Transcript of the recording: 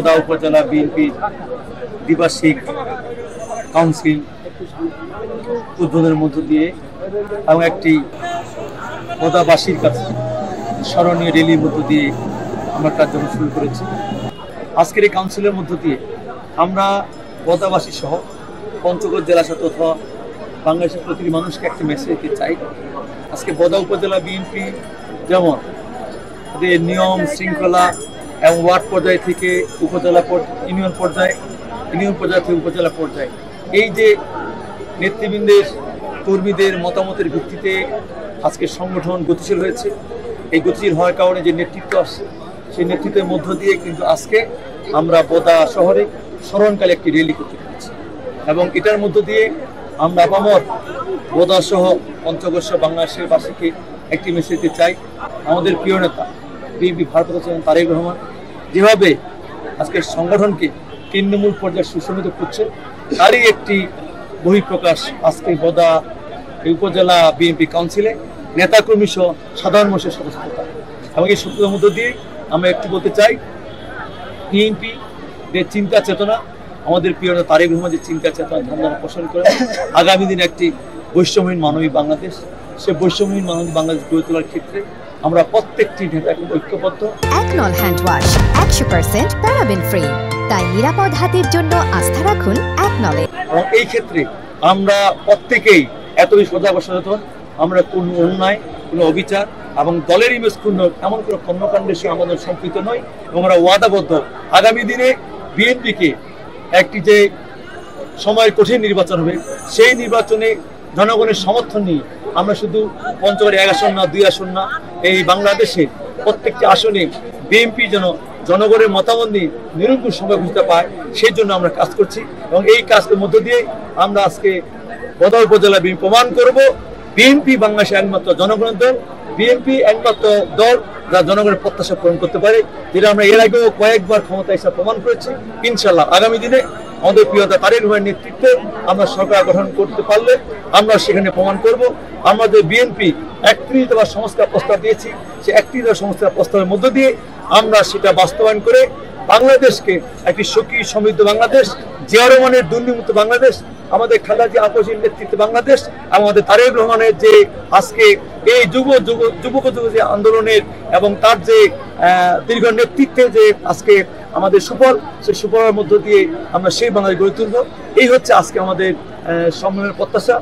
বদা উপজেলা BNP দ্বিবার্ষিক council উদ্বোধনের মধ্য দিয়ে এবং একটি বদাবাসীর কাছে স্মরণীয় র্যালির মধ্য দিয়ে আমরা কার্যক্রম শুরু করেছি। আজকের এই কাউন্সিলের মধ্য দিয়ে আমরা বদাবাসী সহ পঞ্চগড় জেলা সাথে অথবা বাংলাদেশের প্রতিটি মানুষকে একটা মেসেজ দিতে চাই। আজকে বদা উপজেলা বিএনপি যেমন তাদের নিয়ম শৃঙ্খলা এবং ওয়ার্ড পর্যায় থেকে উপজেলা ইউনিয়ন পর্যায় থেকে উপজেলা পর্যায়ে এই যে নেতৃবৃন্দের কর্মীদের মতামতের ভিত্তিতে আজকে সংগঠন গতিশীল হয়েছে। এই গতিশীল হওয়ার কারণে যে নেতৃত্ব আসছে সেই নেতৃত্বের মধ্য দিয়ে কিন্তু আজকে আমরা বদা শহরে স্মরণকালে একটি র্যালি করতে পেরেছি এবং এটার মধ্য দিয়ে আমরা আপামর বদা সহ পঞ্চগড় সহ বাংলাদেশের বাসীকে একটি মেসেজ দিতে চাই। আমাদের প্রিয় নেতা বিএনপি ভারপ্রাপ্ত চেয়ারম্যান তারেক রহমান যেভাবে আজকের সংগঠনকে তৃণমূল পর্যায়ে সুসংহত করছে তারই একটি বহিঃপ্রকাশ আজকে বদা উপজেলা বিএনপি কাউন্সিলে নেতাকর্মী সহ সাধারণ মানুষের সদস্যতা এবং এই সত্যতার মধ্য দিয়ে আমরা একটু বলতে চাই বিএনপি যে চিন্তা চেতনা আমাদের প্রিয় নেতা তারেক রহমান যে চিন্তা চেতনা ধারণা পোষণ করে আগামী দিনে একটি বৈষম্যহীন মানবিক বাংলাদেশ সে বৈষম্যহীন মানবিক বাংলাদেশ গড়ে তোলার ক্ষেত্রে আমরা প্রত্যেকটি নেতা এখন ঐক্যবদ্ধ। একনল হ্যান্ড ওয়াশ 100% প্যারাবেন ফ্রি, তাই নিরাপদ হাতের জন্য আস্থা রাখুন একনলে। এবং এই ক্ষেত্রে আমরা প্রত্যেকেই এতই সজাগ সচেতন, আমরা কোনো অন্যায় কোনো অবিচার এবং দলের ইমেজ ক্ষুণ্ণ এমন কোনো কর্মকাণ্ডের সঙ্গে আমাদের সম্পৃক্ত নয় এবং আমরা ওয়াদাবদ্ধ আগামী দিনে বিএনপিকে একটি যে সময়ের কঠিন নির্বাচন হবে সেই নির্বাচনে জনগণের সমর্থন নিয়ে আমরা শুধু পঞ্চগড়ে 1 আসন না 2 আসন না এই বাংলাদেশে প্রত্যেকটি আসনে বিএনপি যেন জনগণের মতামত নিয়ে নিরঙ্কুশ সময় বুঝতে পায় সেই জন্য আমরা কাজ করছি এবং এই কাজের মধ্য দিয়ে আমরা আজকে বদা উপজেলা বিএনপি প্রমাণ করব বিএনপি বাংলাদেশের একমাত্র জনগণের দল, বিএনপি একমাত্র দল যা জনগণের প্রত্যাশা পূরণ করতে পারে, যেটা আমরা এর আগেও কয়েকবার ক্ষমতা এসে প্রমাণ করেছি। ইনশাল্লাহ আগামী দিনে আমাদের প্রিয় নেতা তারেক রহমানের নেতৃত্বে আমরা সরকার গঠন করতে পারলে আমরা সেখানে প্রমাণ করব আমাদের বিএনপি 31 দফা সংস্কার প্রস্তাব দিয়েছি, সেই 31 দফা সংস্কার প্রস্তাবের মধ্য দিয়ে আমরা সেটা বাস্তবায়ন করে বাংলাদেশকে একটি সুখী সমৃদ্ধ বাংলাদেশ, জিয়া রহমানের দুর্নীতিমুক্ত বাংলাদেশ, আমাদের খালেদা জিয়া আপসীর নেতৃত্বে বাংলাদেশ, আমাদের তারেক রহমানের যে আজকে এই যুবক যে আন্দোলনের এবং তার যে দীর্ঘ নেতৃত্বে যে আজকে আমাদের সুফল, সেই সুফলের মধ্য দিয়ে আমরা সেই বাংলাদেশ গড়ে তুলব। এই হচ্ছে আজকে আমাদের সম্মেলনের প্রত্যাশা।